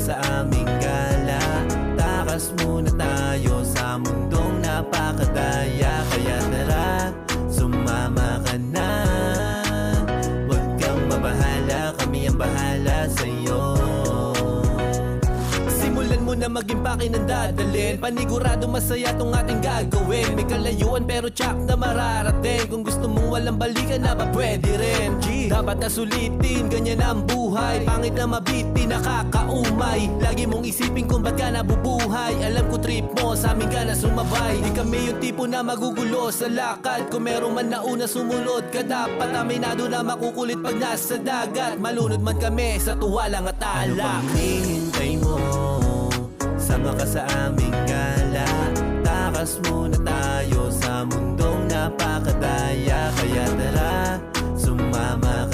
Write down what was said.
sa aming gala. Takas muna tayo sa mundong napakadaya. Kaya tara, sumama ka na. Huwag kang mabahala, kami ang bahala sa'yo. Simulan mo na maging pakinandadalin. Panigurado masaya tong ating gagawin. May kalayuan pero tsak na mararating. Kung gusto mong walang balikan na ba pwede rin. Dapat na sulitin, ganyan ang buhay. Pangit na mabiti, nakakaumay. Lagi mong isipin kung ba't ka nabubuhay. Alam ko trip mo, sa amin ka na sumabay. Di kami yung tipo na magugulo sa lakad. Kung meron man nauna sumunod ka, dapat aminado na makukulit pag nasa dagat. Malunod man kami sa tuwalang at alak. Ano pang hinihintay mo? Sama ka sa aming gala. Takas muna tayo sa mundong napakadaya. Kaya tara, sumama